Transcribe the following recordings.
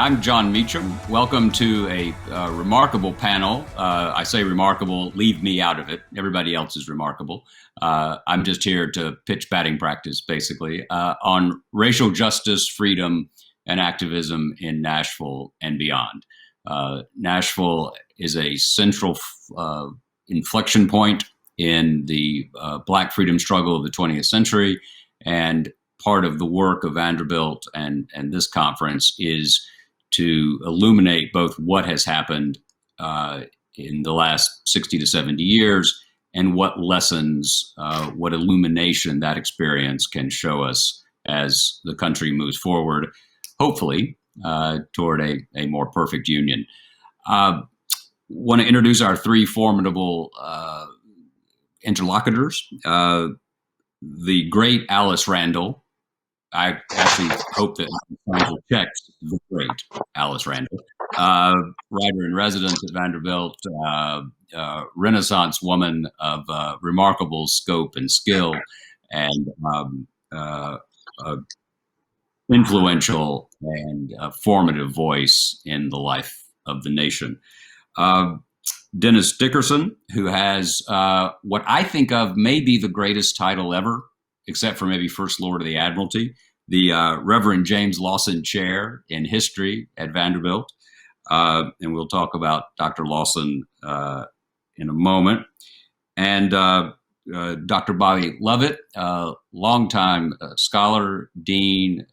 I'm John Meacham. Welcome to a remarkable panel. I say remarkable, leave me out of it. Everybody else is remarkable. I'm just here to pitch batting practice, basically, on racial justice, freedom, and activism in Nashville and beyond. Nashville is a central inflection point in the Black freedom struggle of the 20th century, and part of the work of Vanderbilt and this conference is to illuminate both what has happened in the last 60 to 70 years and what lessons, what illumination that experience can show us as the country moves forward, hopefully, toward a more perfect union. Want to introduce our three formidable interlocutors. The great Alice Randall. I actually hope that Randall checks the great Alice Randall, writer in residence at Vanderbilt, Renaissance woman of remarkable scope and skill, and influential and formative voice in the life of the nation. Dennis Dickerson, who has what I think of may be the greatest title ever, except for maybe First Lord of the Admiralty, the Reverend James Lawson Chair in History at Vanderbilt. And we'll talk about Dr. Lawson in a moment. And Dr. Bobby Lovett, longtime scholar, dean,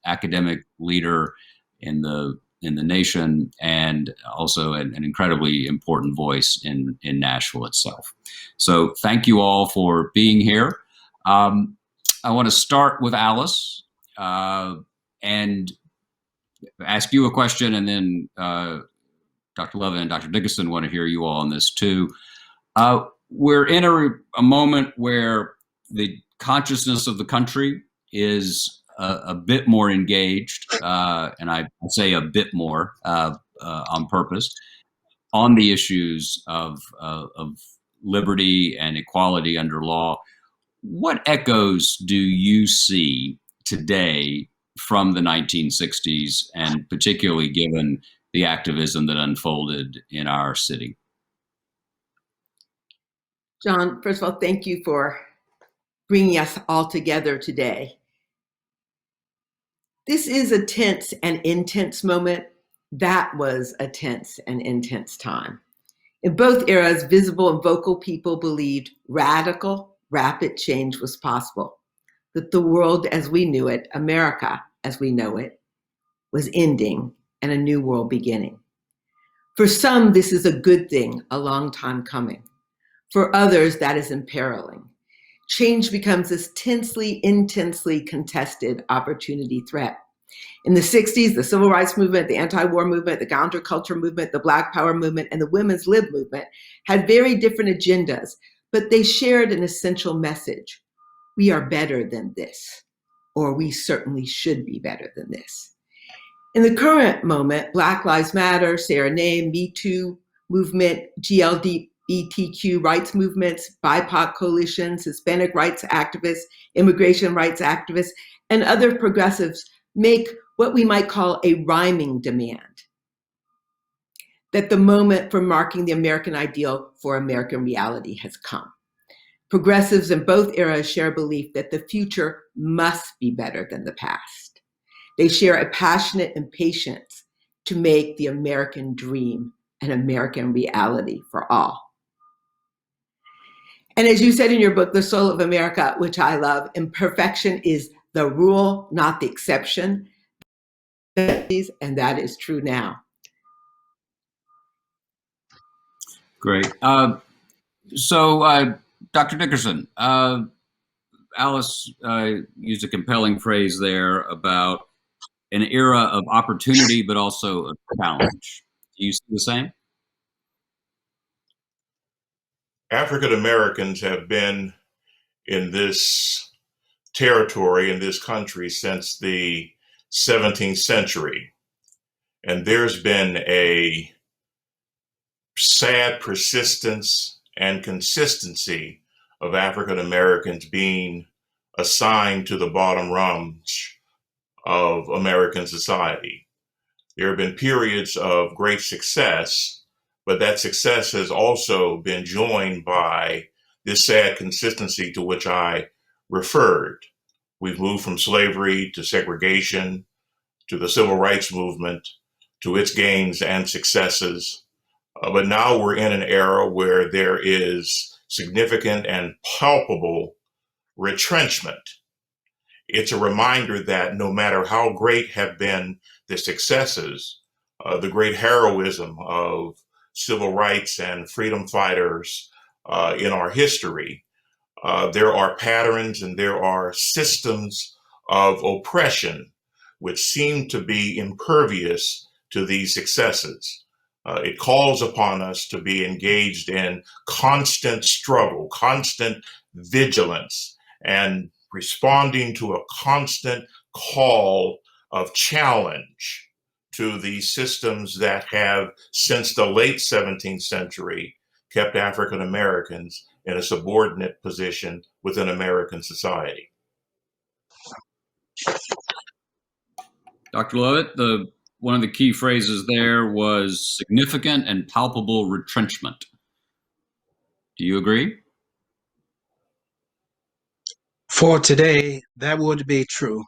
academic leader in the nation, and also an incredibly important voice in Nashville itself. So thank you all for being here. I want to start with Alice and ask you a question, and then Dr. Lovett and Dr. Dickerson want to hear you all on this too. We're in a moment where the consciousness of the country is a bit more engaged, and I say a bit more on purpose, on the issues of liberty and equality under law. What echoes do you see today from the 1960s, and particularly given the activism that unfolded in our city? John, first of all, thank you for bringing us all together today. This is a tense and intense moment. That was a tense and intense time. In both eras, visible and vocal people believed radical, rapid change was possible, that the world as we knew it, America as we know it, was ending and a new world beginning. For some, this is a good thing, a long time coming. For others, that is imperiling. Change becomes this intensely contested opportunity threat. In the 60s, the civil rights movement, the anti-war movement, the counterculture movement, the Black Power movement, and the women's lib movement had very different agendas, but they shared an essential message. We are better than this, or we certainly should be better than this. In the current moment, Black Lives Matter, Sarah Name, Me Too movement, GLBTQ rights movements, BIPOC coalitions, Hispanic rights activists, immigration rights activists, and other progressives make what we might call a rhyming demand, that the moment for marking the American ideal for American reality has come. Progressives in both eras share a belief that the future must be better than the past. They share a passionate impatience to make the American dream an American reality for all. And as you said in your book, The Soul of America, which I love, imperfection is the rule, not the exception. And that is true now. Great. So, Dr. Dickerson, Alice used a compelling phrase there about an era of opportunity, but also of challenge. Do you see the same? African Americans have been in this territory, in this country, since the 17th century. And there's been a sad persistence and consistency of African Americans being assigned to the bottom rungs of American society. There have been periods of great success, but that success has also been joined by this sad consistency to which I referred. We've moved from slavery to segregation to the civil rights movement to its gains and successes. But now we're in an era where there is significant and palpable retrenchment. It's a reminder that no matter how great have been the successes, the great heroism of civil rights and freedom fighters in our history, there are patterns and there are systems of oppression which seem to be impervious to these successes. It calls upon us to be engaged in constant struggle, constant vigilance, and responding to a constant call of challenge to these systems that have, since the late 17th century, kept African Americans in a subordinate position within American society. Dr. Lovett, one of the key phrases there was significant and palpable retrenchment. Do you agree? For today, that would be true.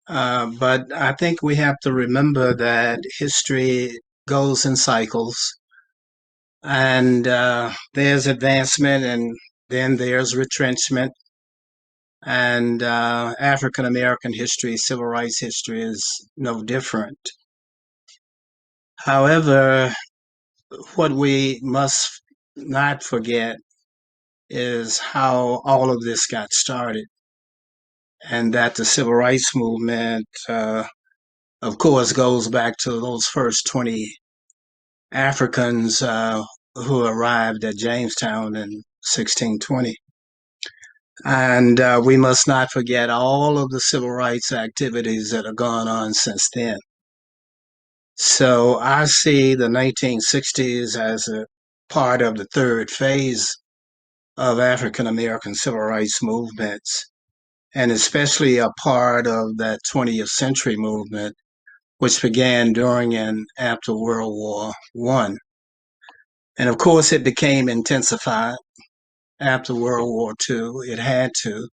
But I think we have to remember that history goes in cycles, and there's advancement, and then there's retrenchment. And African American history, civil rights history is no different. However, what we must not forget is how all of this got started, and that the civil rights movement, of course, goes back to those first 20 Africans who arrived at Jamestown in 1620. And we must not forget all of the civil rights activities that have gone on since then. So I see the 1960s as a part of the third phase of African American civil rights movements, and especially a part of that 20th century movement, which began during and after World War I. And of course, it became intensified after World War II. It had to.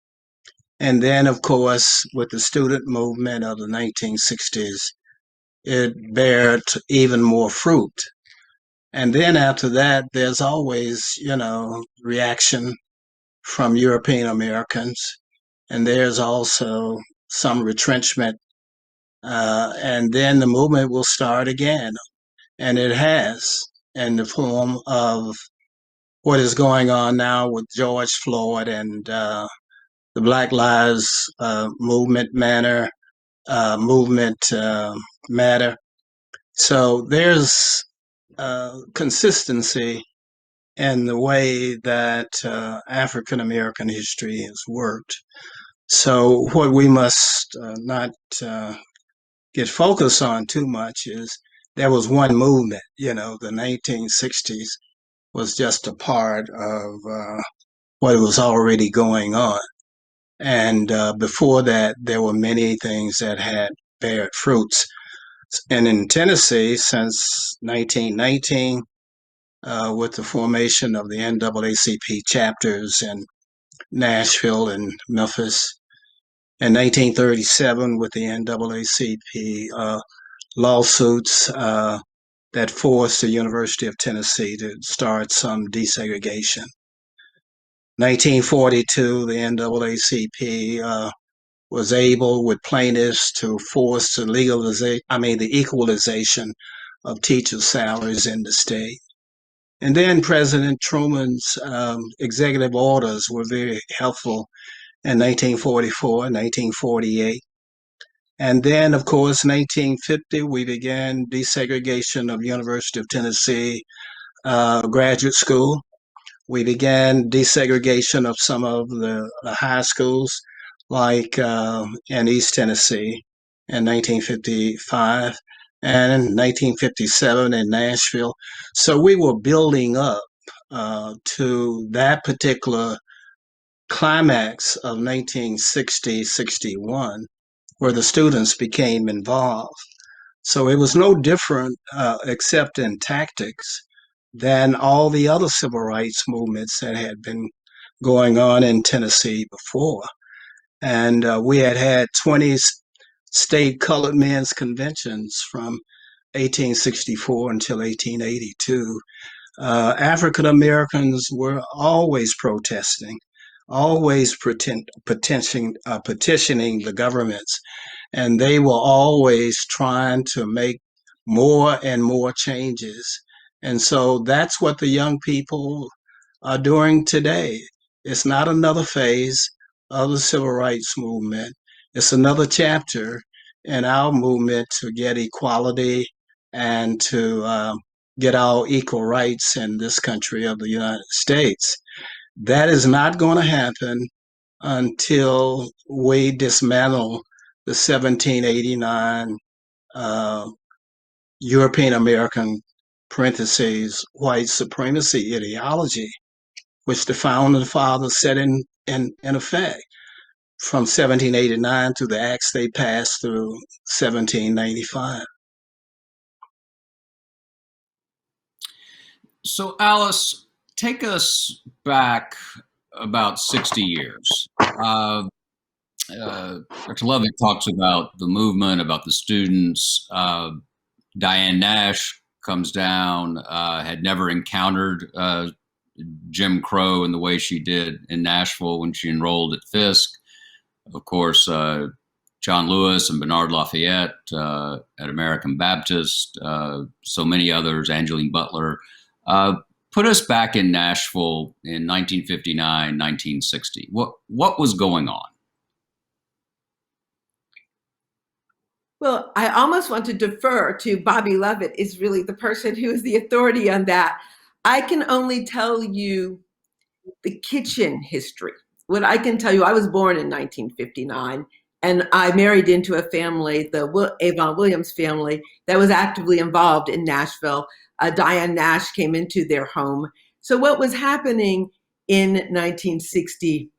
And then, of course, with the student movement of the 1960s, it bared even more fruit. And then after that, there's always, reaction from European Americans. And there's also some retrenchment. And then the movement will start again. And it has, in the form of what is going on now with George Floyd and the Black Lives movement matter. So there's consistency in the way that African American history has worked. So what we must not get focused on too much is there was one movement, the 1960s was just a part of what was already going on. And before that, there were many things that had bared fruits. And in Tennessee, since 1919, with the formation of the NAACP chapters in Nashville and Memphis, in 1937 with the NAACP lawsuits that forced the University of Tennessee to start some desegregation. 1942, the NAACP was able, with plaintiffs, to force the equalization of teachers' salaries in the state. And then President Truman's executive orders were very helpful in 1944, 1948. And then, of course, 1950, we began desegregation of University of Tennessee graduate school. We began desegregation of some of the high schools, like in East Tennessee in 1955 and in 1957 in Nashville. So we were building up to that particular climax of 1960-61, where the students became involved. So it was no different, except in tactics, than all the other civil rights movements that had been going on in Tennessee before. And we had had 20 state colored men's conventions from 1864 until 1882. African Americans were always protesting, always petitioning the governments, and they were always trying to make more and more changes. And so that's what the young people are doing today. It's not another phase of the civil rights movement. It's another chapter in our movement to get equality and to get our equal rights in this country of the United States. That is not going to happen until we dismantle the 1789 European American parentheses white supremacy ideology, which the founding fathers set in effect from 1789 through the acts they passed through 1795. So, Alice, take us back about 60 years. Dr. Lovett talks about the movement, about the students. Diane Nash comes down, had never encountered Jim Crow in the way she did in Nashville when she enrolled at Fisk. Of course, John Lewis and Bernard Lafayette at American Baptist, so many others, Angeline Butler. Put us back in Nashville in 1959, 1960. What was going on? Well, I almost want to defer to Bobby Lovett, is really the person who is the authority on that. I can only tell you the kitchen history. What I can tell you, I was born in 1959, and I married into a family, the Avon Williams family, that was actively involved in Nashville. Diane Nash came into their home. So what was happening in 1960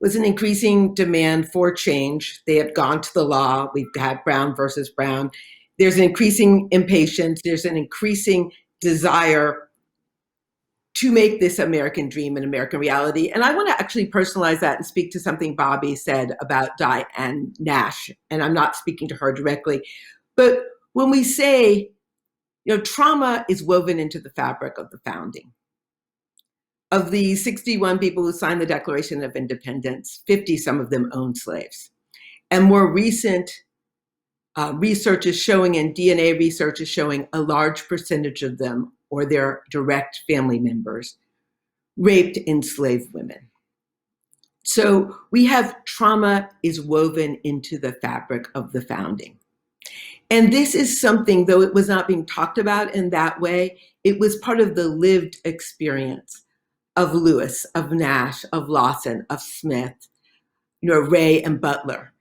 was an increasing demand for change. They had gone to the law. We've had Brown versus Brown. There's an increasing impatience. There's an increasing desire to make this American dream an American reality. And I want to actually personalize that and speak to something Bobby said about Diane Nash. And I'm not speaking to her directly. But when we say, trauma is woven into the fabric of the founding. Of the 61 people who signed the Declaration of Independence, 50, some of them owned slaves. And more recent research is showing, and DNA research is showing, a large percentage of them or their direct family members raped enslaved women. So we have trauma is woven into the fabric of the founding. And this is something, though it was not being talked about in that way, it was part of the lived experience of Lewis, of Nash, of Lawson, of Smith, Ray and Butler.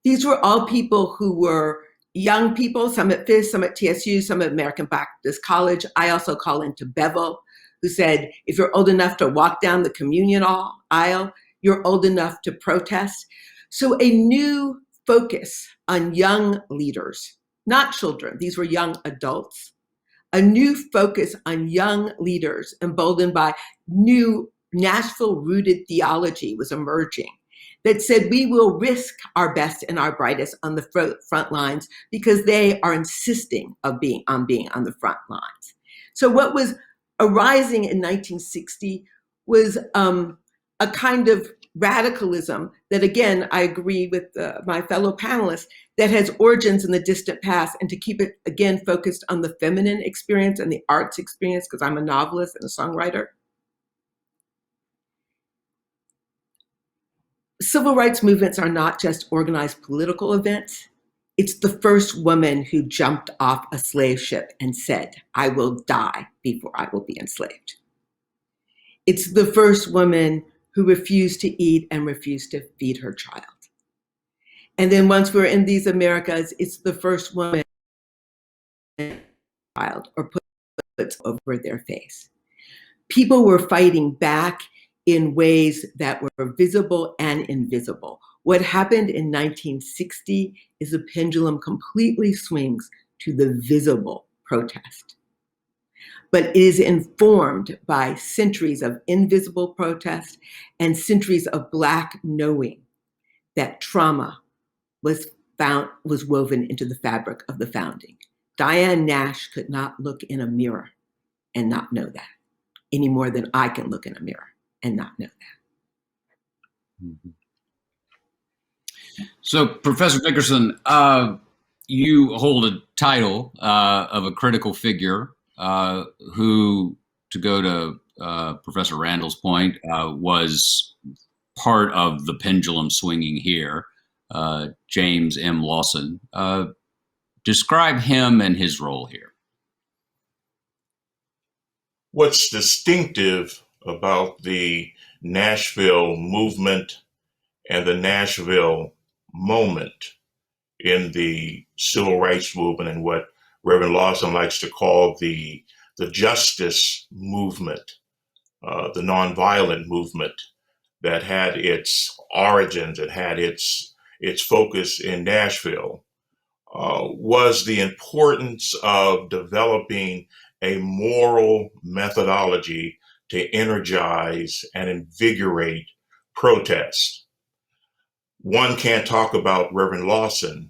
These were all people who were young people, some at Fisk, some at TSU, some at American Baptist College. I also call into Bevel, who said, if you're old enough to walk down the communion aisle, you're old enough to protest. So a new focus on young leaders, not children, these were young adults, a new focus on young leaders emboldened by new Nashville-rooted theology was emerging that said we will risk our best and our brightest on the front lines because they are insisting of being on the front lines. So what was arising in 1960 was a kind of radicalism that, again, I agree with my fellow panelists, that has origins in the distant past, and to keep it, again, focused on the feminine experience and the arts experience, because I'm a novelist and a songwriter. Civil rights movements are not just organized political events. It's the first woman who jumped off a slave ship and said, I will die before I will be enslaved. It's the first woman who refused to eat and refused to feed her child. And then once we're in these Americas, it's the first woman child or puts over their face. People were fighting back in ways that were visible and invisible. What happened in 1960 is the pendulum completely swings to the visible protest. But it is informed by centuries of invisible protest and centuries of Black knowing that trauma was woven into the fabric of the founding. Diane Nash could not look in a mirror and not know that, any more than I can look in a mirror and not know that. Mm-hmm. So, Professor Dickerson, you hold a title of a critical figure who, to go to Professor Randall's point, was part of the pendulum swinging here, James M. Lawson. Describe him and his role here. What's distinctive about the Nashville movement and the Nashville moment in the civil rights movement and what Reverend Lawson likes to call the justice movement, the nonviolent movement that had its origins, it had its focus in Nashville, was the importance of developing a moral methodology to energize and invigorate protest. One can't talk about Reverend Lawson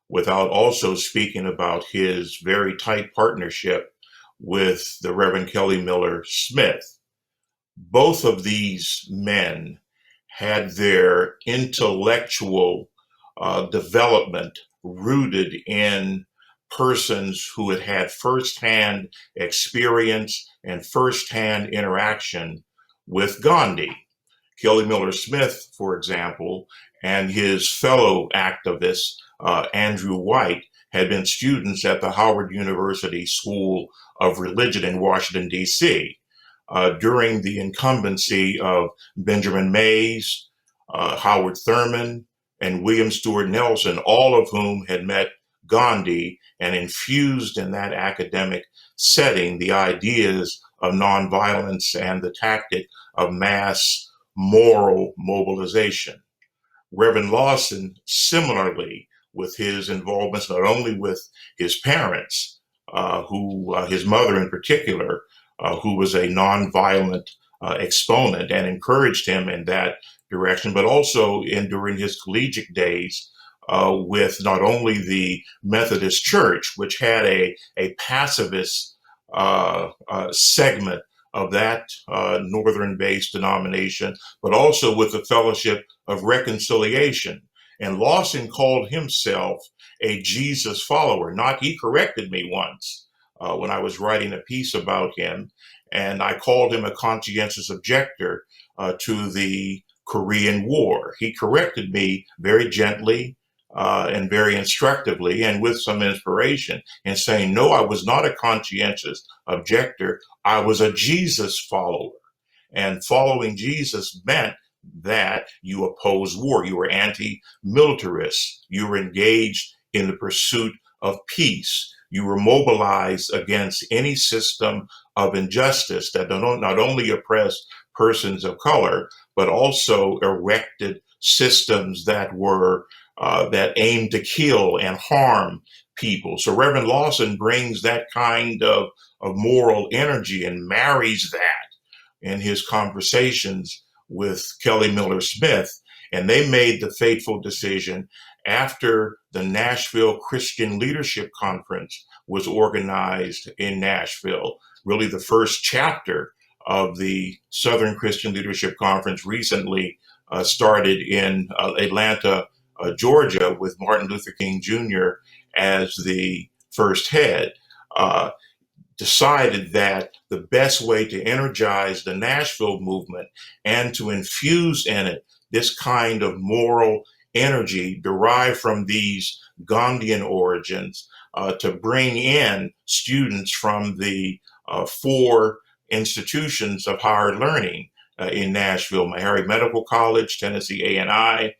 without also speaking about his very tight partnership with the Reverend Kelly Miller Smith. Both of these men had their intellectual development rooted in persons who had had firsthand experience and firsthand interaction with Gandhi. Kelly Miller Smith, for example, and his fellow activist, Andrew White, had been students at the Howard University School of Religion in Washington, D.C. During the incumbency of Benjamin Mays, Howard Thurman, and William Stewart Nelson, all of whom had met Gandhi and infused in that academic setting the ideas of nonviolence and the tactic of mass moral mobilization. Reverend Lawson, similarly, with his involvements not only with his parents, his mother in particular, who was a nonviolent exponent and encouraged him in that direction, but also during his collegiate days with not only the Methodist Church, which had a pacifist segment of that northern-based denomination, but also with the Fellowship of Reconciliation. And Lawson called himself a Jesus follower. He corrected me once when I was writing a piece about him, and I called him a conscientious objector to the Korean War. He corrected me very gently and very instructively and with some inspiration in saying, no, I was not a conscientious objector. I was a Jesus follower. And following Jesus meant that you oppose war. You were anti-militarist. You were engaged in the pursuit of peace. You were mobilized against any system of injustice that not only oppressed persons of color, but also erected systems that were that aimed to kill and harm people. So Reverend Lawson brings that kind of moral energy and marries that in his conversations with Kelly Miller Smith. And they made the fateful decision after the Nashville Christian Leadership Conference was organized in Nashville, really the first chapter of the Southern Christian Leadership Conference recently started in Atlanta, Georgia, with Martin Luther King Jr. as the first head, decided that the best way to energize the Nashville movement and to infuse in it this kind of moral energy derived from these Gandhian origins, to bring in students from the four institutions of higher learning in Nashville: Meharry Medical College, Tennessee A&I,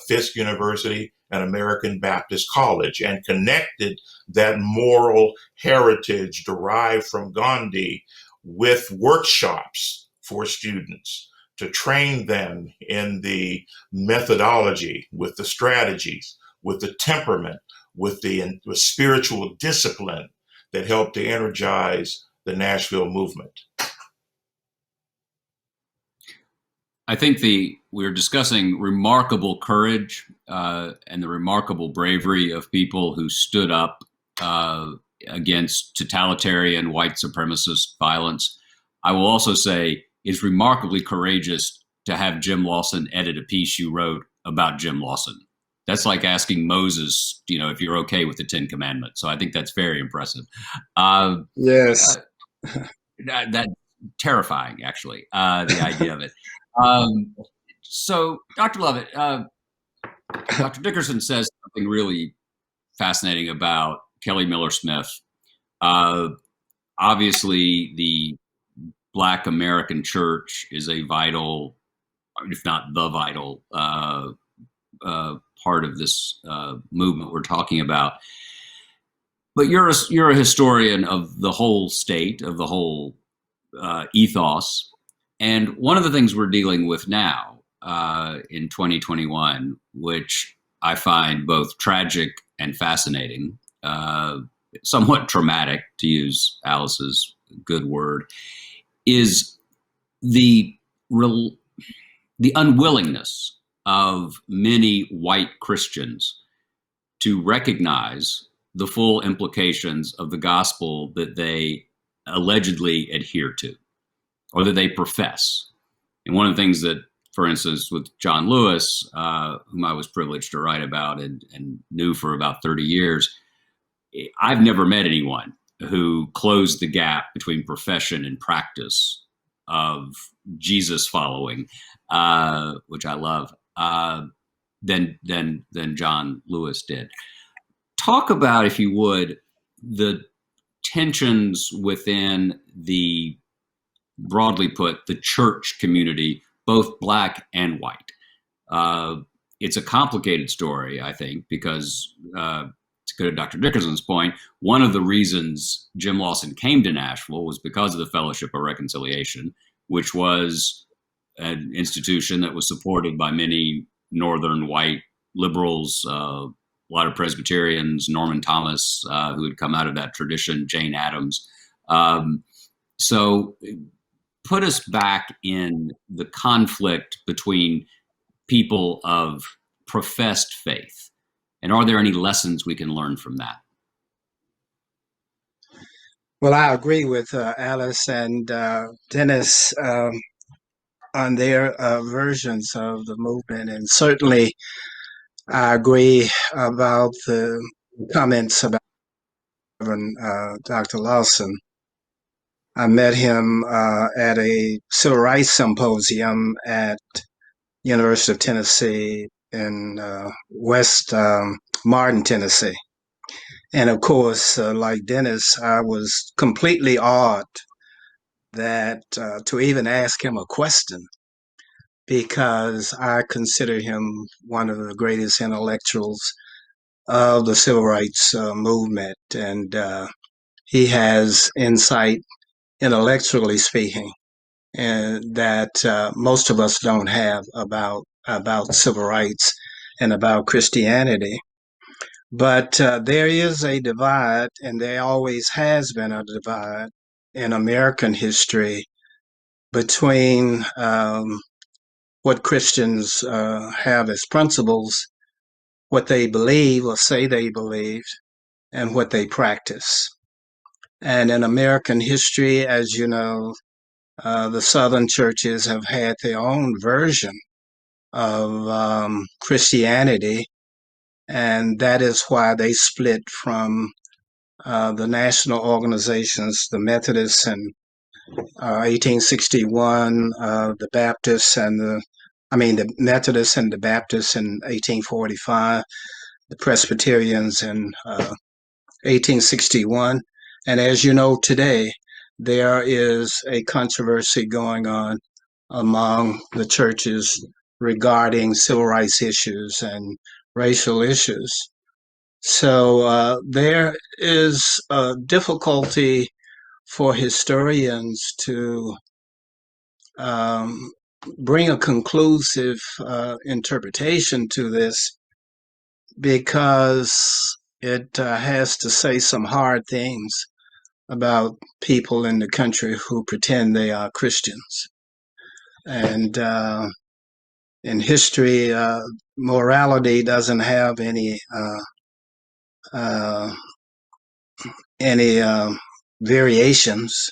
Fisk University, and American Baptist College, and connected that moral heritage derived from Gandhi with workshops for students to train them in the methodology, with the strategies, with the temperament, with the spiritual discipline that helped to energize the Nashville movement. I think we're discussing remarkable courage and the remarkable bravery of people who stood up against totalitarian white supremacist violence. I will also say it's remarkably courageous to have Jim Lawson edit a piece you wrote about Jim Lawson. That's like asking Moses, if you're okay with the 10 Commandments. So I think that's very impressive. Yes. That's terrifying, actually, the idea of it. So, Dr. Lovett, Dr. Dickerson says something really fascinating about Kelly Miller Smith. Obviously, the Black American church is a vital, if not the vital, part of this movement we're talking about. But you're a historian of the whole state, of the whole ethos. And one of the things we're dealing with now in 2021, which I find both tragic and fascinating, somewhat traumatic, to use Alice's good word, is the unwillingness of many white Christians to recognize the full implications of the gospel that they allegedly adhere to, or that they profess. And one of the things that, for instance, with John Lewis, whom I was privileged to write about and knew for about 30 years, I've never met anyone who closed the gap between profession and practice of Jesus following, which I love, than John Lewis did. Talk about, if you would, the tensions within the, broadly put, the church community, both Black and white. It's a complicated story, I think, because to go to Dr. Dickerson's point, one of the reasons Jim Lawson came to Nashville was because of the Fellowship of Reconciliation, which was an institution that was supported by many Northern white liberals, a lot of Presbyterians, Norman Thomas, who had come out of that tradition, Jane Addams. So put us back in the conflict between people of professed faith. And are there any lessons we can learn from that? Well, I agree with Alice and Dennis on their versions of the movement. And certainly I agree about the comments about Reverend Dr. Lawson. I met him at a civil rights symposium at University of Tennessee in West Martin, Tennessee. And of course, like Dennis, I was completely awed that to even ask him a question, because I consider him one of the greatest intellectuals of the civil rights movement. And he has insight, intellectually speaking, and that most of us don't have about civil rights and about Christianity. But there is a divide, and there always has been a divide in American history between what Christians have as principles, what they believe or say they believe, and what they practice. And in American history, as you know, the Southern churches have had their own version of Christianity, and that is why they split from the national organizations, the Methodists in 1861, the Baptists and the Methodists and the Baptists in 1845, the Presbyterians in 1861. And as you know, today, there is a controversy going on among the churches regarding civil rights issues and racial issues. So there is a difficulty for historians to bring a conclusive interpretation to this because it has to say some hard things about people in the country who pretend they are Christians. And in history, morality doesn't have uh, any variations.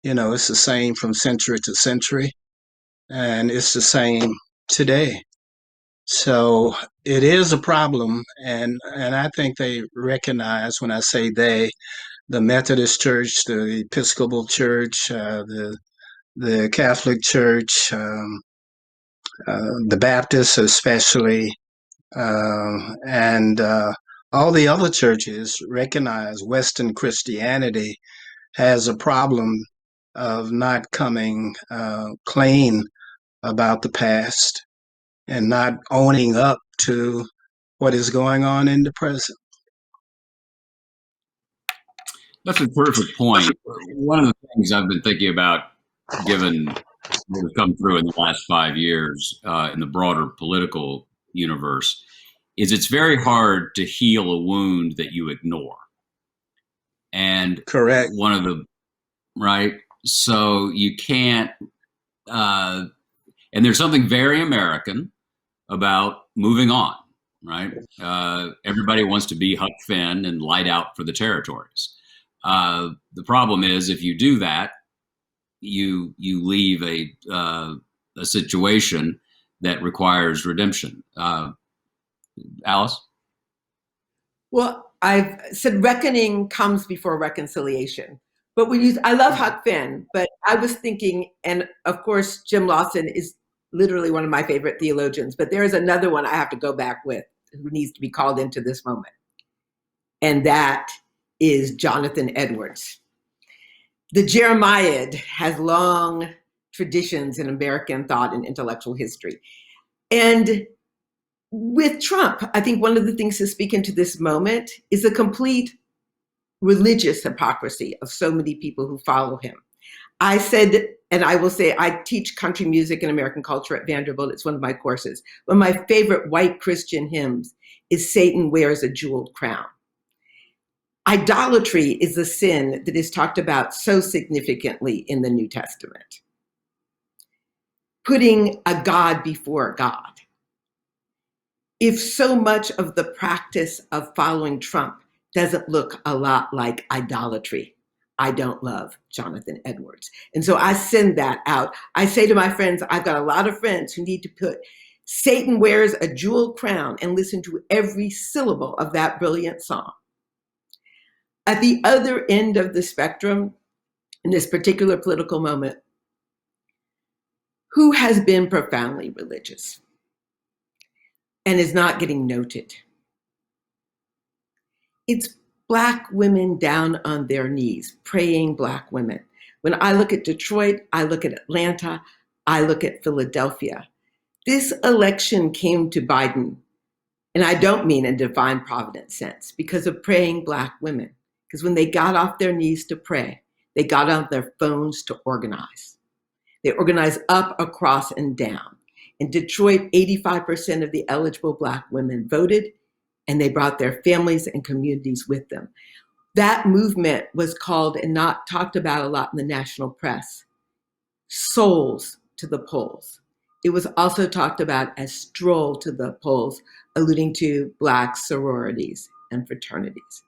You know, it's the same from century to century, and it's the same today. So it is a problem, and I think they recognize when I say they, the Methodist Church, the Episcopal Church, the Catholic Church, the Baptists especially, and all the other churches recognize Western Christianity has a problem of not coming clean about the past and not owning up to what is going on in the present. That's a terrific point. One of the things I've been thinking about, given what has come through in the last 5 years in the broader political universe, is it's very hard to heal a wound that you ignore. And Correct. one of the, right? So you can't, and there's something very American about moving on, right? Everybody wants to be Huck Finn and light out for the territories. The problem is if you do that, you leave a situation that requires redemption. Alice? Well, I've said reckoning comes before reconciliation. But I love Huck Finn, but I was thinking, and of course, Jim Lawson is literally one of my favorite theologians, but there is another one I have to go back with who needs to be called into this moment. And that is Jonathan Edwards. The Jeremiad has long traditions in American thought and intellectual history. And with Trump, I think one of the things to speak into this moment is the complete religious hypocrisy of so many people who follow him. I said, and I will say, I teach country music and American culture at Vanderbilt. It's one of my courses. One of my favorite white Christian hymns is Satan Wears a Jeweled Crown. Idolatry is a sin that is talked about so significantly in the New Testament. Putting a God before God. If so much of the practice of following Trump doesn't look a lot like idolatry, I don't love Jonathan Edwards. And so I send that out. I say to my friends, I've got a lot of friends who need to put Satan Wears a Jeweled Crown and listen to every syllable of that brilliant song. At the other end of the spectrum, in this particular political moment, who has been profoundly religious and is not getting noted? It's Black women down on their knees, praying Black women. When I look at Detroit, I look at Atlanta, I look at Philadelphia. This election came to Biden, and I don't mean in divine providence sense, because of praying Black women. Because when they got off their knees to pray, they got on their phones to organize. They organized up, across, and down. In Detroit, 85% of the eligible Black women voted, and they brought their families and communities with them. That movement was called, and not talked about a lot in the national press, Souls to the Polls. It was also talked about as Stroll to the Polls, alluding to Black sororities and fraternities.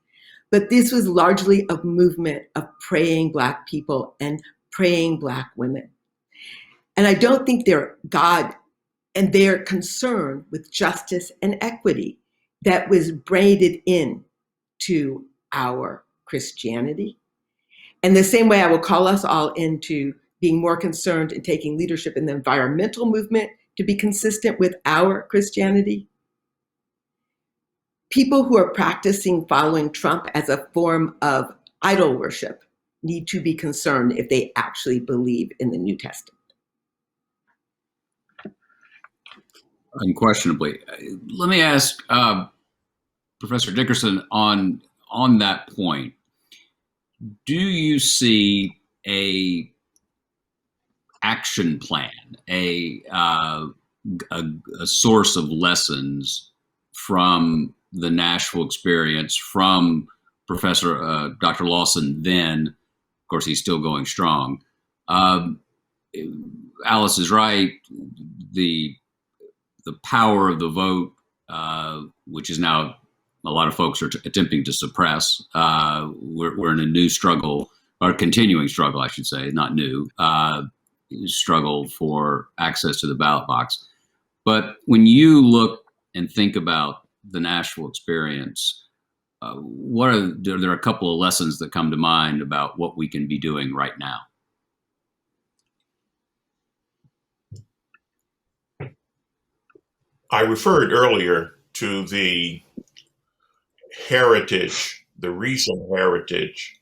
But this was largely a movement of praying Black people and praying Black women. And I don't think they're God and their concern with justice and equity that was braided in to our Christianity. And the same way I will call us all into being more concerned in taking leadership in the environmental movement to be consistent with our Christianity. People who are practicing following Trump as a form of idol worship need to be concerned if they actually believe in the New Testament. Unquestionably. Let me ask Professor Dickerson on that point. Do you see a action plan, a source of lessons from the Nashville experience, from Professor Dr. Lawson then. Of course, he's still going strong. Alice is right. The power of the vote, which is now a lot of folks are attempting to suppress. We're in a new struggle, or continuing struggle, I should say, not new, struggle for access to the ballot box. But when you look and think about the Nashville experience, there are a couple of lessons that come to mind about what we can be doing right now. I referred earlier to the heritage, the recent heritage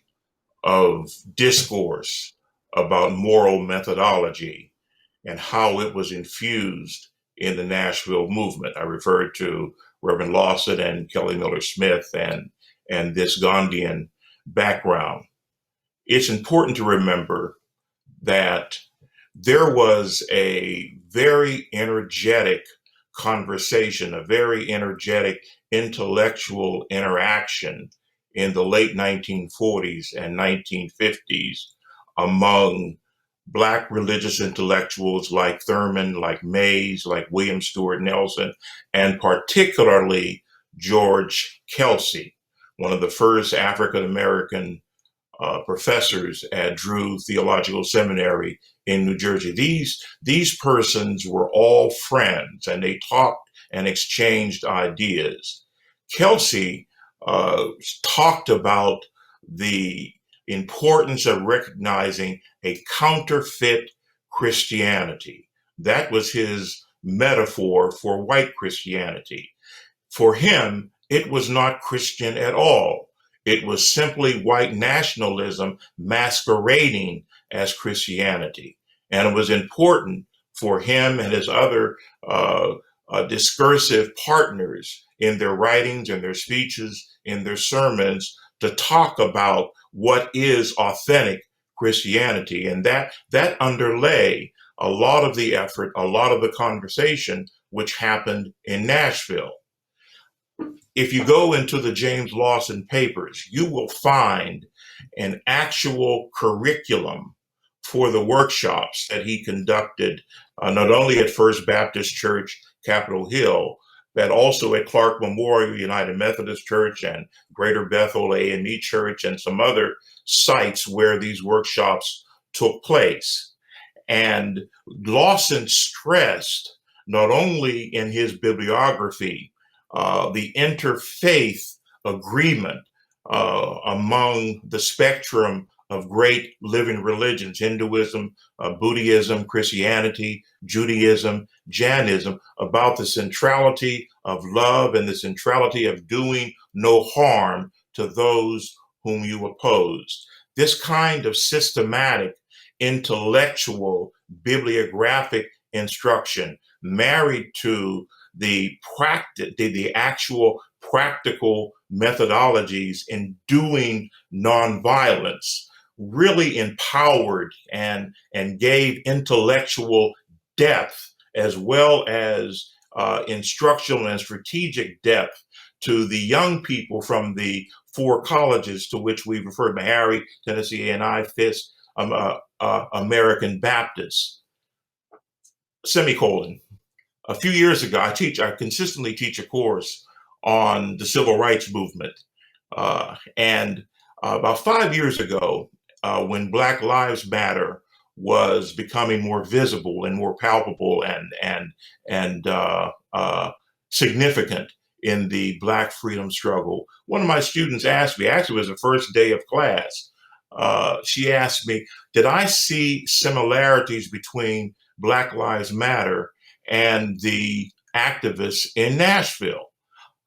of discourse about moral methodology and how it was infused in the Nashville movement. I referred to Reverend Lawson and Kelly Miller Smith and this Gandhian background. It's important to remember that there was a very energetic conversation, a very energetic intellectual interaction in the late 1940s and 1950s among Black religious intellectuals like Thurman, like Mays, like William Stewart Nelson, and particularly George Kelsey, one of the first African-American professors at Drew Theological Seminary in New Jersey. These persons were all friends, and they talked and exchanged ideas. Kelsey talked about the importance of recognizing a counterfeit Christianity. That was his metaphor for white Christianity. For him, it was not Christian at all. It was simply white nationalism masquerading as Christianity. And it was important for him and his other discursive partners in their writings, in their speeches, in their sermons to talk about what is authentic Christianity. And that underlay a lot of the effort, a lot of the conversation which happened in Nashville. If you go into the James Lawson papers, you will find an actual curriculum for the workshops that he conducted, not only at First Baptist Church, Capitol Hill, but also at Clark Memorial United Methodist Church and Greater Bethel AME Church and some other sites where these workshops took place. And Lawson stressed, not only in his bibliography, the interfaith agreement among the spectrum of great living religions, Hinduism, Buddhism, Christianity, Judaism, Jainism, about the centrality of love and the centrality of doing no harm to those whom you oppose. This kind of systematic, intellectual, bibliographic instruction married to the actual practical methodologies in doing nonviolence really empowered and gave intellectual depth as well as instructional and strategic depth to the young people from the four colleges to which we refer: Meharry, Tennessee A&I, Fisk, American Baptist. Semicolon. A few years ago, I consistently teach a course on the civil rights movement. And about 5 years ago, when Black Lives Matter was becoming more visible and more palpable and significant in the Black freedom struggle, one of my students asked me, actually it was the first day of class, she asked me, did I see similarities between Black Lives Matter and the activists in Nashville?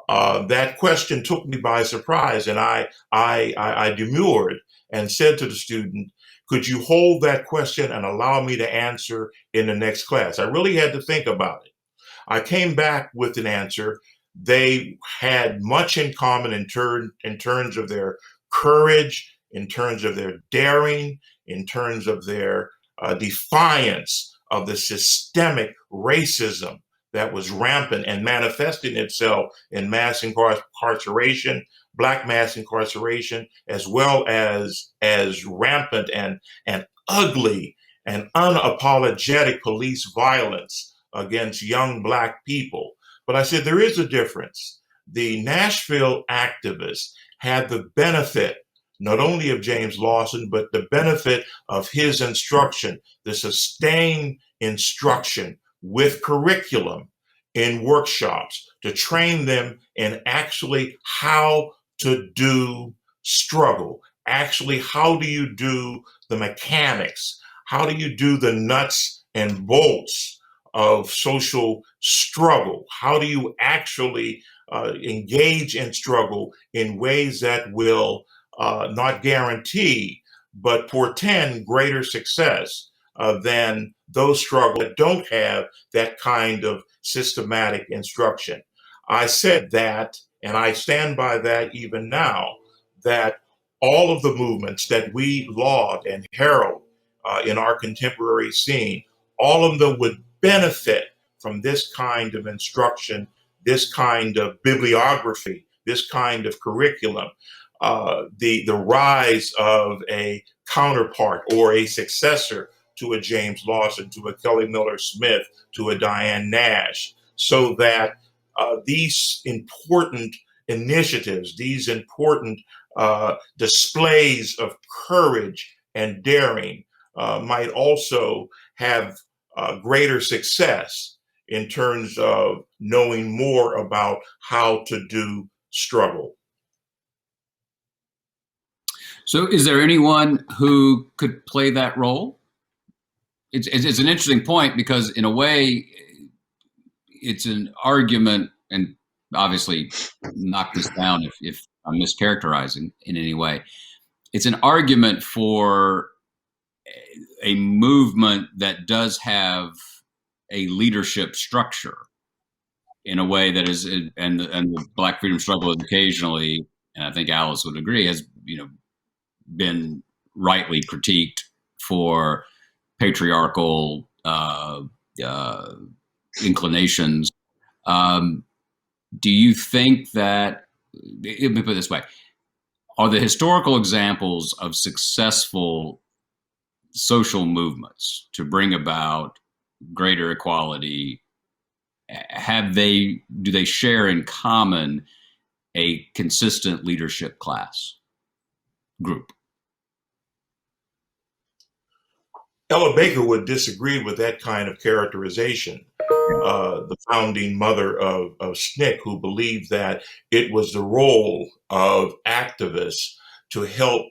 That question took me by surprise, and I demurred and said to the student, could you hold that question and allow me to answer in the next class? I really had to think about it. I came back with an answer. They had much in common in terms of their courage, in terms of their daring, in terms of their defiance of the systemic racism that was rampant and manifesting itself in mass incarceration, Black mass incarceration, as well as rampant and ugly and unapologetic police violence against young Black people. But I said there is a difference. The Nashville activists had the benefit not only of James Lawson, but the benefit of his instruction, the sustained instruction with curriculum in workshops to train them in actually how to do struggle. Actually, how do you do the mechanics? How do you do the nuts and bolts of social struggle? How do you actually engage in struggle in ways that will not guarantee, but portend greater success than those struggles that don't have that kind of systematic instruction? I said that, and I stand by that even now, that all of the movements that we laud and herald in our contemporary scene, all of them would benefit from this kind of instruction, this kind of bibliography, this kind of curriculum. The rise of a counterpart or a successor to a James Lawson, to a Kelly Miller Smith, to a Diane Nash, so that these important initiatives, these important displays of courage and daring might also have greater success in terms of knowing more about how to do struggle. So is there anyone who could play that role? It's an interesting point, because in a way, it's an argument, and obviously knock this down if I'm mischaracterizing in any way. It's an argument for a movement that does have a leadership structure in a way that is, and the Black freedom struggle is occasionally, and I think Alice would agree, has been rightly critiqued for patriarchal inclinations. Do you think that, let me put it this way, are the historical examples of successful social movements to bring about greater equality, do they share in common a consistent leadership class group? Ella Baker would disagree with that kind of characterization. The founding mother of SNCC, who believed that it was the role of activists to help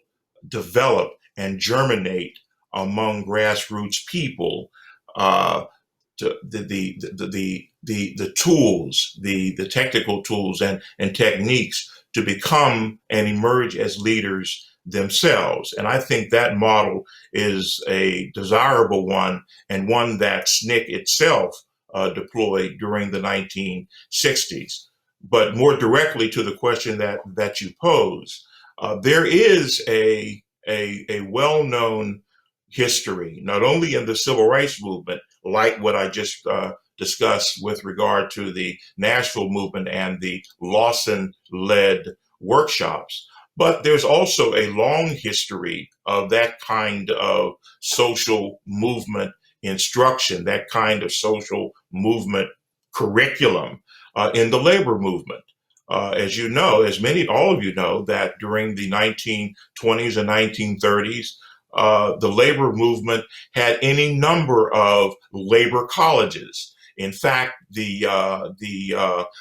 develop and germinate among grassroots people the tools, the technical tools and techniques to become and emerge as leaders themselves. And I think that model is a desirable one, and one that SNCC itself deployed during the 1960s. But more directly to the question that you pose, there is a well-known history, not only in the civil rights movement, like what I just discussed with regard to the Nashville movement and the Lawson-led workshops, but there's also a long history of that kind of social movement instruction, that kind of social movement curriculum in the labor movement. As you know, all of you know, that during the 1920s and 1930s, the labor movement had any number of labor colleges. In fact, the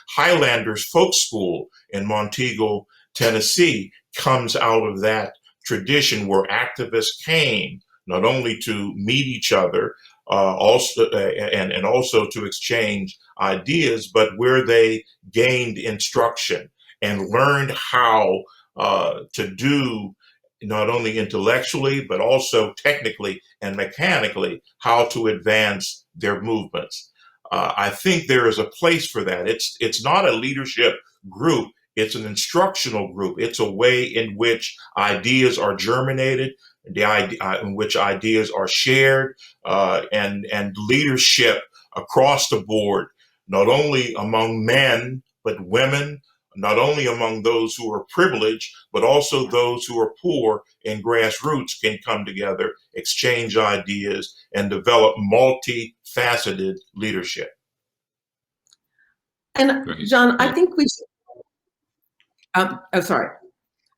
Highlanders Folk School in Montego, Tennessee, comes out of that tradition where activists came not only to meet each other, also to exchange ideas, but where they gained instruction and learned how to do, not only intellectually, but also technically and mechanically, how to advance their movements. I think there is a place for that. It's not a leadership group. It's an instructional group. It's a way in which ideas are germinated, the idea in which ideas are shared, and leadership across the board, not only among men, but women, not only among those who are privileged, but also those who are poor and grassroots can come together, exchange ideas, and develop multifaceted leadership. And Great. John, I think we should, sorry.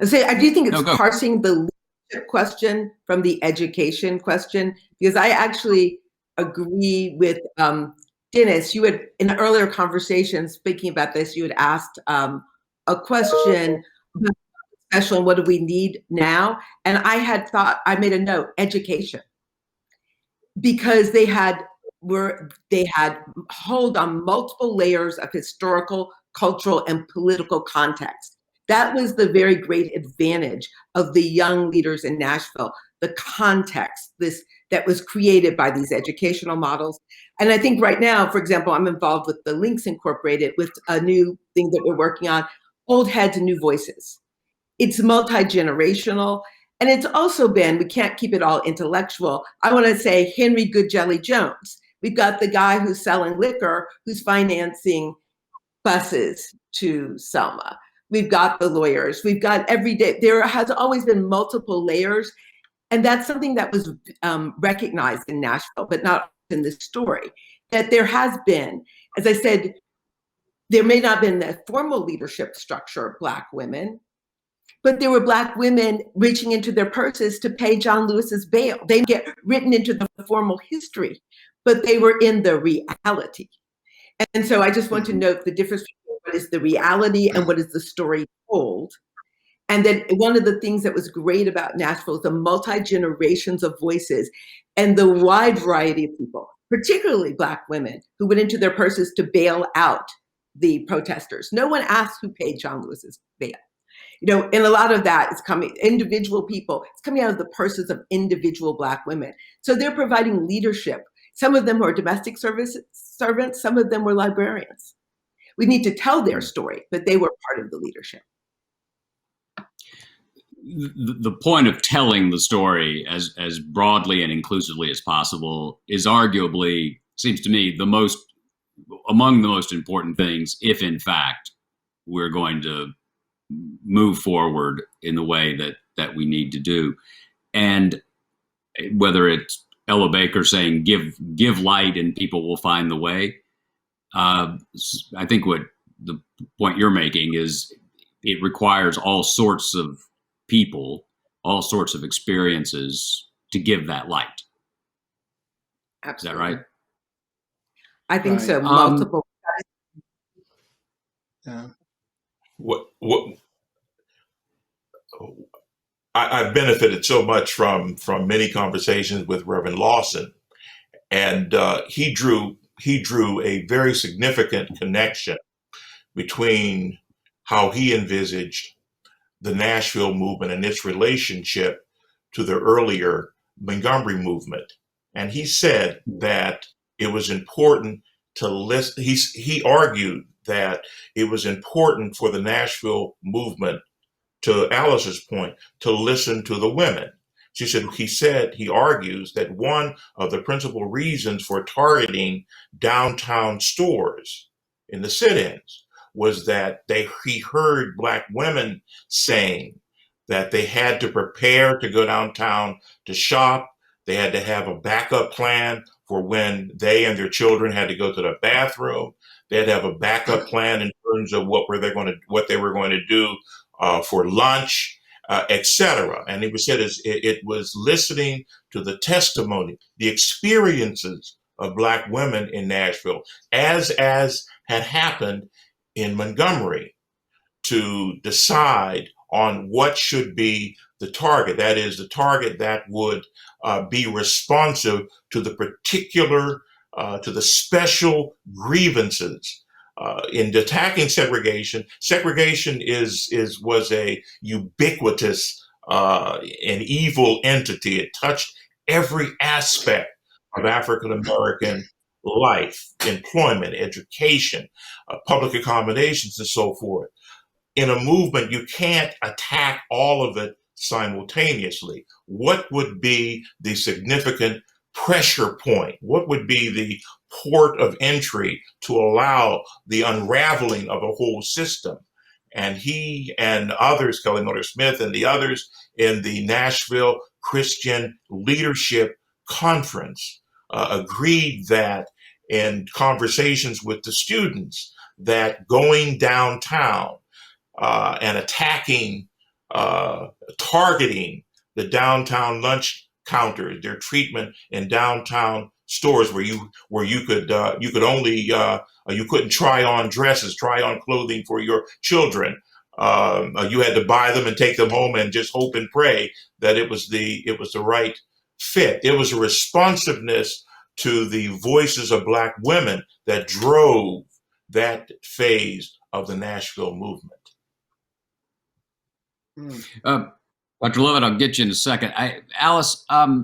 I do think it's parsing the leadership question from the education question, because I actually agree with Dennis. You had, in an earlier conversation, speaking about this, you had asked a question about special and what do we need now? And I had thought, I made a note, education, because they had hold on multiple layers of historical, cultural, and political context. That was the very great advantage of the young leaders in Nashville, the context that was created by these educational models. And I think right now, for example, I'm involved with the Links Incorporated with a new thing that we're working on, Old Heads and New Voices. It's multi-generational. And it's also been, we can't keep it all intellectual. I want to say Henry Good Jelly Jones. We've got the guy who's selling liquor, who's financing buses to Selma. We've got the lawyers. We've got every day. There has always been multiple layers. And that's something that was recognized in Nashville, but not in this story, that there has been, as I said, there may not have been the formal leadership structure of Black women, but there were Black women reaching into their purses to pay John Lewis's bail. They didn't get written into the formal history, but they were in the reality. And so I just want to note the difference between what is the reality and what is the story told. And then one of the things that was great about Nashville is the multi-generations of voices and the wide variety of people, particularly Black women, who went into their purses to bail out the protesters. No one asked who paid John Lewis's bail. And a lot of that is coming, individual people, it's coming out of the purses of individual Black women. So they're providing leadership. Some of them were domestic service servants, some of them were librarians. We need to tell their story, but they were part of the leadership. The point of telling the story as broadly and inclusively as possible is arguably, seems to me, among the most important things, if in fact we're going to move forward in the way that we need to do. And whether it's Ella Baker saying, give light and people will find the way. I think what the point you're making is it requires all sorts of people, all sorts of experiences to give that light. Absolutely. Is that right? I think so. Multiple. Yeah. I've benefited so much from many conversations with Reverend Lawson, and he drew a very significant connection between how he envisaged the Nashville movement and its relationship to the earlier Montgomery movement. And he said that it was important to listen. He argued that it was important for the Nashville movement, to Alice's point, to listen to the women. He argues that one of the principal reasons for targeting downtown stores in the sit-ins was that he heard Black women saying that they had to prepare to go downtown to shop. They had to have a backup plan for when they and their children had to go to the bathroom. They had to have a backup plan in terms of what they were going to do for lunch, etc. And he said it was listening to the testimony, the experiences of Black women in Nashville, as had happened in Montgomery, to decide on what should be the target. That is, the target that would be responsive to the particular, to the special grievances. In attacking segregation, segregation was a ubiquitous and evil entity. It touched every aspect of African American life, employment, education, public accommodations, and so forth. In a movement, you can't attack all of it simultaneously? What would be the significant pressure point? What would be the port of entry to allow the unraveling of a whole system? And he and others, Kelly Miller Smith and the others in the Nashville Christian Leadership Conference agreed that in conversations with the students, that going downtown and attacking, targeting the downtown lunch counters, their treatment in downtown stores where you couldn't try on dresses, try on clothing for your children. You had to buy them and take them home and just hope and pray that it was the right fit. It was a responsiveness to the voices of Black women that drove that phase of the Nashville movement. Dr. Lovett, I'll get you in a second. Alice, I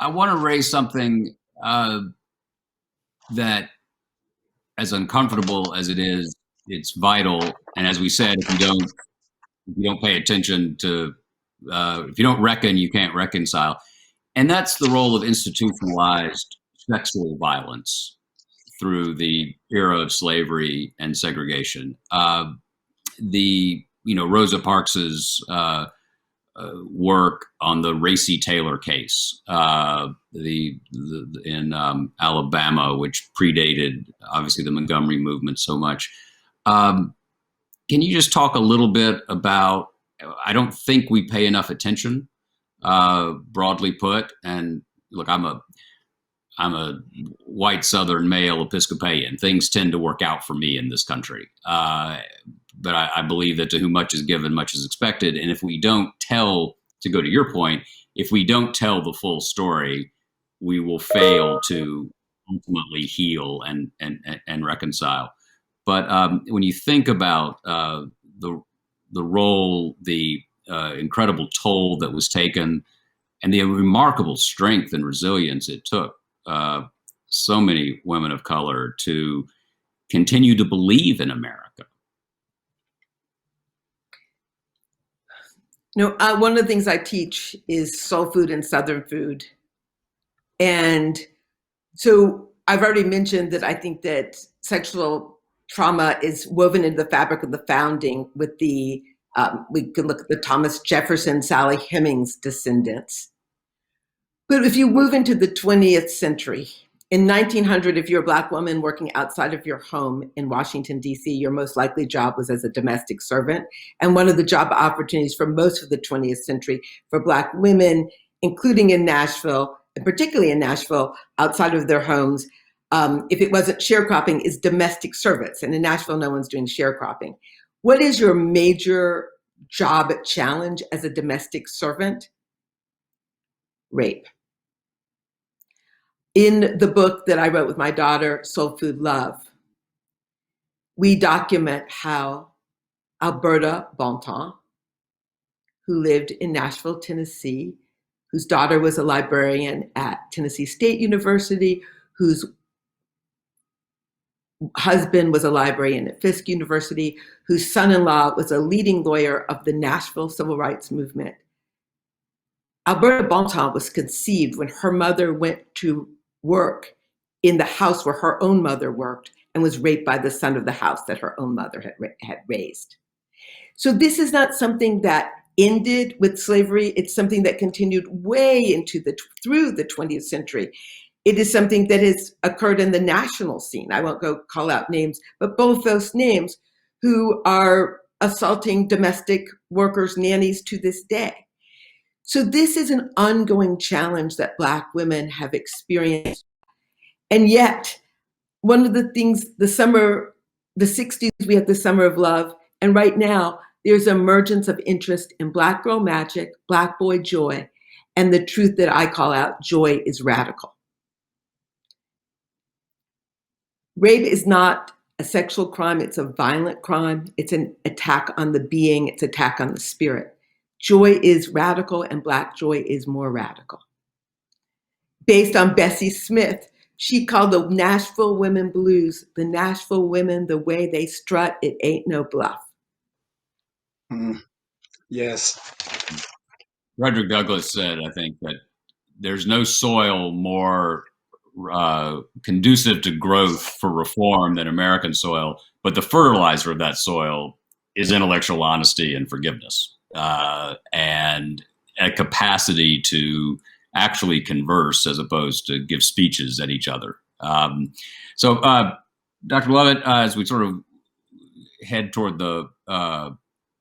want to raise something that, as uncomfortable as it is, it's vital. And as we said, if you don't pay attention to, if you don't reckon, you can't reconcile. And that's the role of institutionalized sexual violence through the era of slavery and segregation. Rosa Parks's work on the Racy Taylor case, in Alabama, which predated obviously the Montgomery movement so much. Can you just talk a little bit about? I don't think we pay enough attention, broadly put. And look, I'm a white Southern male Episcopalian. Things tend to work out for me in this country. But I believe that to whom much is given, much is expected. And if we don't tell, to go to your point, if we don't tell the full story, we will fail to ultimately heal and reconcile. But when you think about the role, the incredible toll that was taken, and the remarkable strength and resilience it took so many women of color to continue to believe in America. One of the things I teach is soul food and Southern food. And so I've already mentioned that I think that sexual trauma is woven into the fabric of the founding with we can look at the Thomas Jefferson, Sally Hemings descendants. But if you move into the 20th century, in 1900, if you're a Black woman working outside of your home in Washington, D.C., your most likely job was as a domestic servant. And one of the job opportunities for most of the 20th century for Black women, including in Nashville, and particularly in Nashville, outside of their homes, if it wasn't sharecropping, is domestic service. And in Nashville, no one's doing sharecropping. What is your major job challenge as a domestic servant? Rape. In the book that I wrote with my daughter, Soul Food Love, we document how Alberta Bontemps, who lived in Nashville, Tennessee, whose daughter was a librarian at Tennessee State University, whose husband was a librarian at Fisk University, whose son-in-law was a leading lawyer of the Nashville Civil Rights Movement. Alberta Bontemps was conceived when her mother went to work in the house where her own mother worked and was raped by the son of the house that her own mother had raised. So this is not something that ended with slavery. It's something that continued way through the 20th century. It is something that has occurred in the national scene. I won't go call out names, but both those names who are assaulting domestic workers, nannies to this day. So this is an ongoing challenge that Black women have experienced. And yet, one of the things, the 60s, we had the Summer of Love. And right now, there's emergence of interest in Black girl magic, Black boy joy, and the truth that I call out, joy is radical. Rape is not a sexual crime, it's a violent crime. It's an attack on the being, it's an attack on the spirit. Joy is radical and Black joy is more radical. Based on Bessie Smith, she called the Nashville women blues, the Nashville women, the way they strut, it ain't no bluff. Yes. Frederick Douglass said, I think, that there's no soil more conducive to growth for reform than American soil, but the fertilizer of that soil is intellectual honesty and forgiveness, and a capacity to actually converse as opposed to give speeches at each other. So, Dr. Lovett, as we sort of head toward the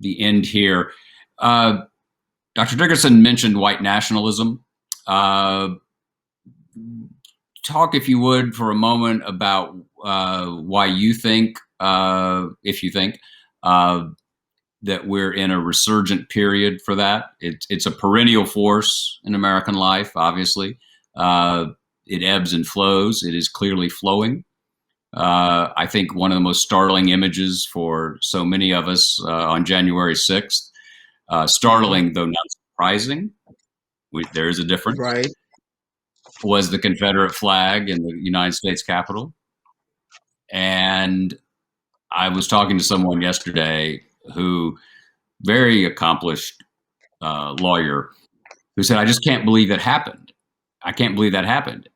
end here, Dr. Dickerson mentioned white nationalism. Talk, if you would, for a moment about why you think, if you think, that we're in a resurgent period for that. It's a perennial force in American life, obviously. It ebbs and flows. It is clearly flowing. I think one of the most startling images for so many of us on January 6th, startling though not surprising, there is a difference, Right. was the Confederate flag in the United States Capitol. And I was talking to someone yesterday who, very accomplished lawyer, who said, I just can't believe it happened. I can't believe that happened.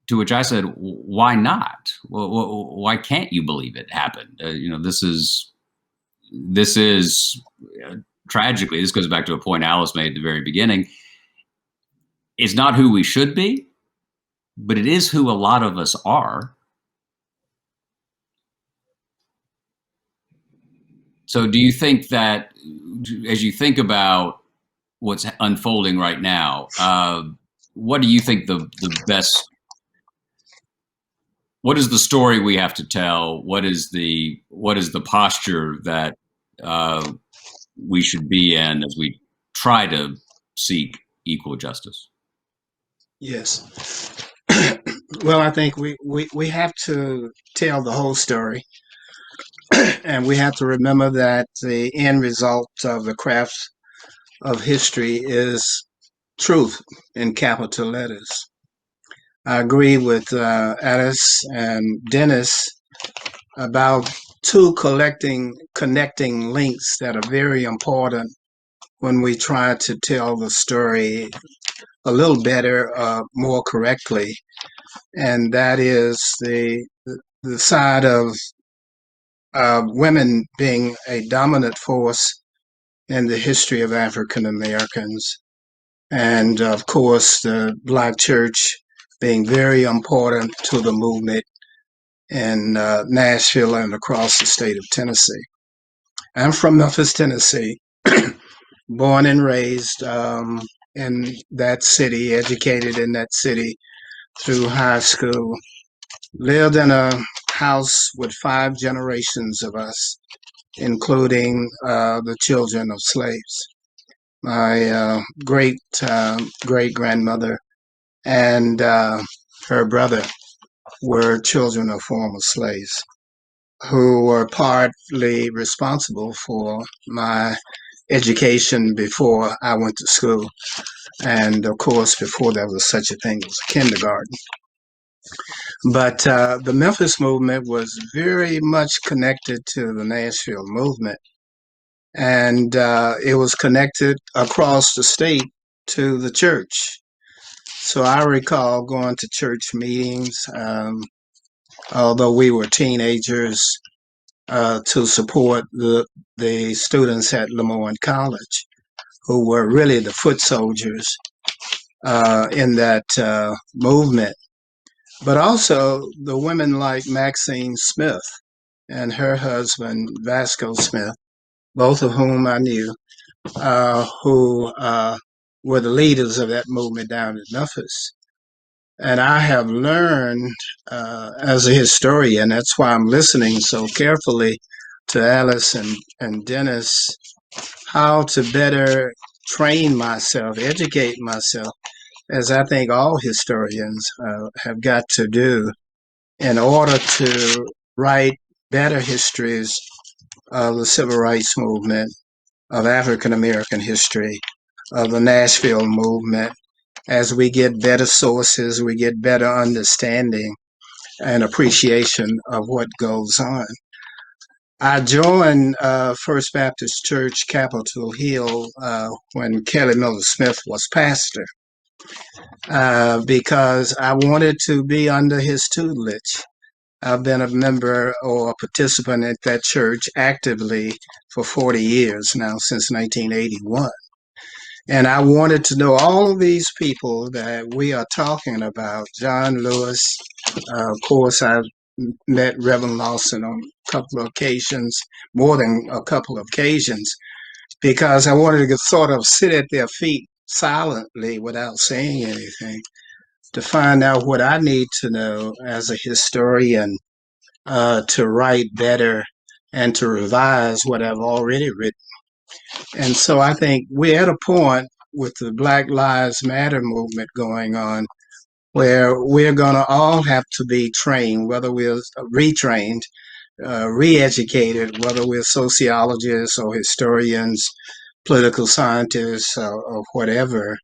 To which I said, why not? Well, why can't you believe it happened? This is tragically, this goes back to a point Alice made at the very beginning. It's not who we should be, but it is who a lot of us are. So do you think that, as you think about what's unfolding right now, what do you think the best, what is the story we have to tell? What is the posture that we should be in as we try to seek equal justice? Yes. Well, I think we have to tell the whole story. And we have to remember that the end result of the craft of history is truth in capital letters. I agree with Alice and Dennis about two connecting links that are very important when we try to tell the story a little better, more correctly, and that is the side of women being a dominant force in the history of African Americans, and of course the Black church being very important to the movement in Nashville and across the state of Tennessee. I'm from Memphis, Tennessee, born and raised in that city, educated in that city through high school, lived in a house with 5 generations of us, including the children of slaves. My great-grandmother and her brother were children of former slaves who were partly responsible for my education before I went to school, and of course before there was such a thing as a kindergarten. But the Memphis movement was very much connected to the Nashville movement, and it was connected across the state to the church. So I recall going to church meetings, although we were teenagers, to support the students at Lemoyne College, who were really the foot soldiers in that movement. But also the women like Maxine Smith and her husband, Vasco Smith, both of whom I knew, who were the leaders of that movement down in Memphis. And I have learned as a historian, that's why I'm listening so carefully to Alice and Dennis, how to better train myself, educate myself, as I think all historians have got to do in order to write better histories of the civil rights movement, of African American history, of the Nashville movement. As we get better sources, we get better understanding and appreciation of what goes on. I joined First Baptist Church, Capitol Hill, when Kelly Miller Smith was pastor, because I wanted to be under his tutelage. I've been a member or a participant at that church actively for 40 years now, since 1981. And I wanted to know all of these people that we are talking about. John Lewis, of course, I've met Reverend Lawson on a couple of occasions, more than a couple of occasions, because I wanted to sort of sit at their feet silently without saying anything to find out what I need to know as a historian, to write better and to revise what I've already written. And so I think we're at a point with the Black Lives Matter movement going on where we're going to all have to be trained, whether we're retrained, re-educated, whether we're sociologists or historians, political scientists, or whatever,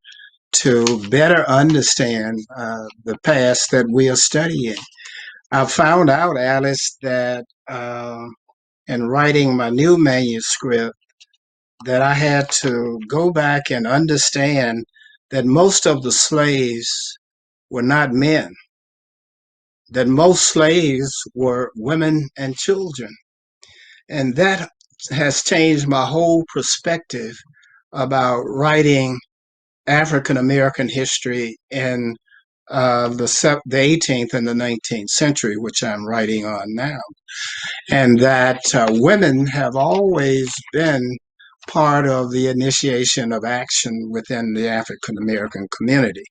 to better understand the past that we are studying. I found out, Alice, that in writing my new manuscript, that I had to go back and understand that most of the slaves were not men, that most slaves were women and children. And that has changed my whole perspective about writing African American history in the 18th and the 19th century, which I'm writing on now. And that women have always been part of the initiation of action within the African American community.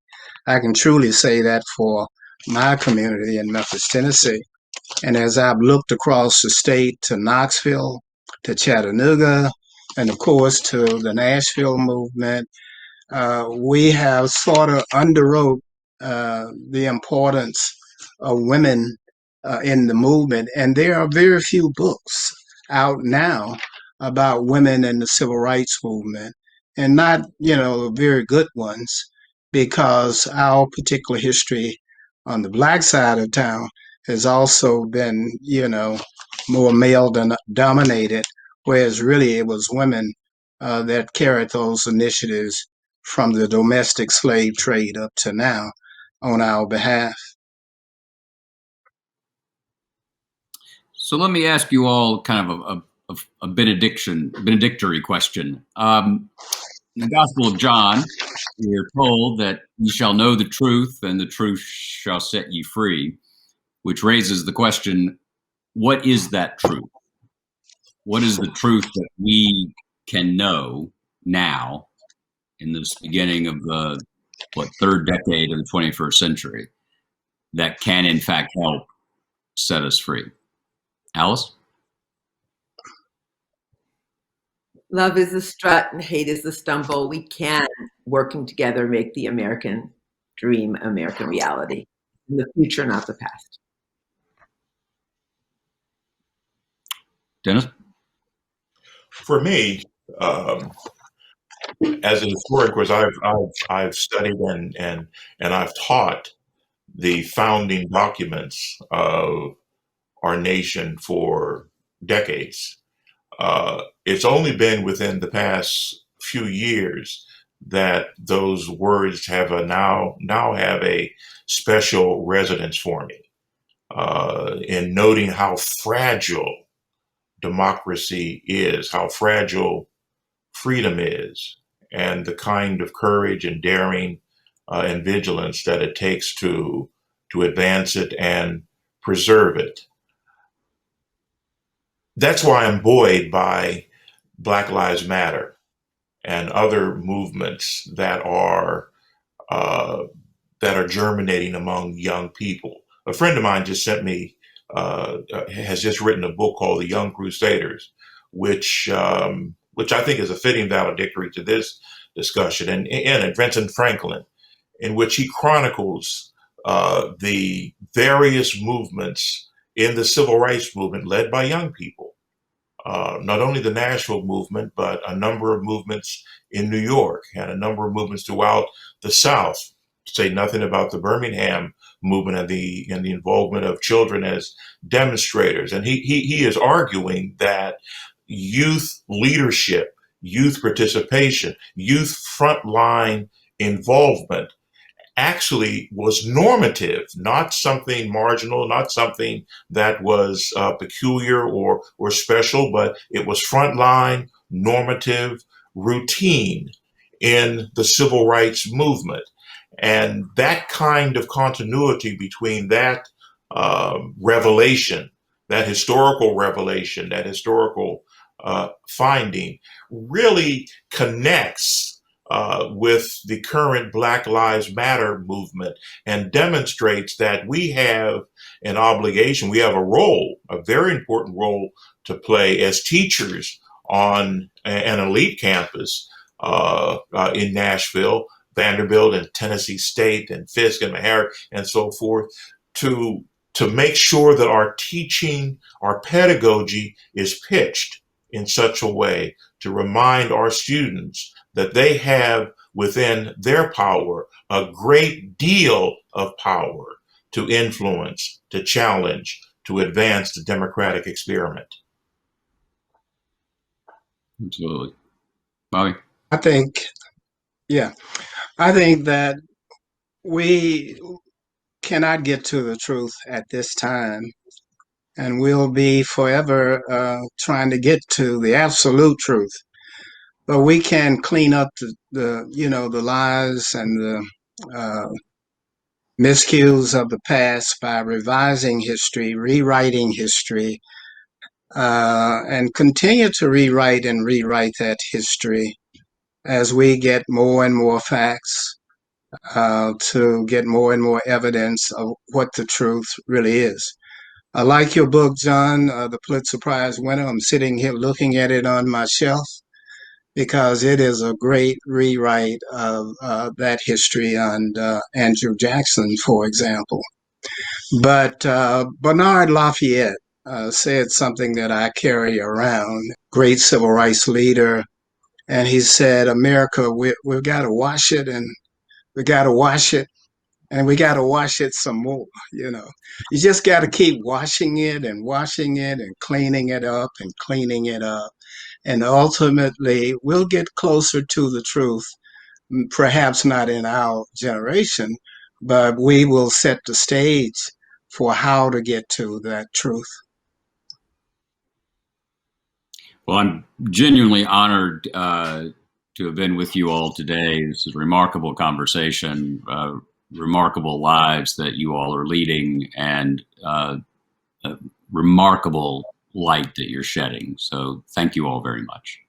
I can truly say that for my community in Memphis, Tennessee. And as I've looked across the state to Knoxville, to Chattanooga, and of course to the Nashville movement, we have sort of underwrote the importance of women in the movement. And there are very few books out now about women in the civil rights movement, and not, very good ones, because our particular history on the Black side of town has also been, more male dominated, whereas really it was women that carried those initiatives from the domestic slave trade up to now on our behalf. So let me ask you all kind of a benedictory question. In the Gospel of John, we are told that you shall know the truth and the truth shall set you free, which raises the question, what is that truth? What is the truth that we can know now in this beginning of the third decade of the 21st century that can in fact help set us free? Alice? Love is the strut and hate is the stumble. We can, working together, make the American dream American reality. In the future, not the past. Dennis? For me, as a historian, of course, I've studied and I've taught the founding documents of our nation for decades. It's only been within the past few years that those words have now have a special resonance for me, in noting how fragile democracy is, how fragile freedom is, and the kind of courage and daring and vigilance that it takes to advance it and preserve it. That's why I'm buoyed by Black Lives Matter and other movements that are germinating among young people. A friend of mine just sent me has just written a book called The Young Crusaders, which I think is a fitting valedictory to this discussion, and Vincent Franklin, in which he chronicles the various movements in the civil rights movement led by young people. Not only the Nashville movement, but a number of movements in New York and a number of movements throughout the South. say nothing about the Birmingham movement and the involvement of children as demonstrators. And he is arguing that youth leadership, youth participation, youth frontline involvement actually was normative, not something marginal, not something that was peculiar or special, but it was frontline, normative, routine in the civil rights movement. And that kind of continuity between that revelation, that historical revelation, that historical finding really connects with the current Black Lives Matter movement and demonstrates that we have an obligation, we have a role, a very important role to play as teachers on an elite campus in Nashville, Vanderbilt and Tennessee State and Fisk and Meharry and so forth, to make sure that our teaching, our pedagogy is pitched in such a way to remind our students that they have within their power a great deal of power to influence, to challenge, to advance the democratic experiment. Absolutely. Bobby? I think that we cannot get to the truth at this time, and we'll be forever trying to get to the absolute truth. But we can clean up the lies and the miscues of the past by revising history, rewriting history, and continue to rewrite that history as we get more and more facts, to get more and more evidence of what the truth really is. I like your book, John, the Pulitzer Prize winner. I'm sitting here looking at it on my shelf because it is a great rewrite of that history on Andrew Jackson, for example. But Bernard Lafayette said something that I carry around, great civil rights leader, and he said, America, we've got to wash it, and we got to wash it, and we got to wash it some more. You just got to keep washing it and cleaning it up and cleaning it up. And ultimately, we'll get closer to the truth, perhaps not in our generation, but we will set the stage for how to get to that truth. Well, I'm genuinely honored to have been with you all today. This is a remarkable conversation, remarkable lives that you all are leading, and a remarkable light that you're shedding. So thank you all very much.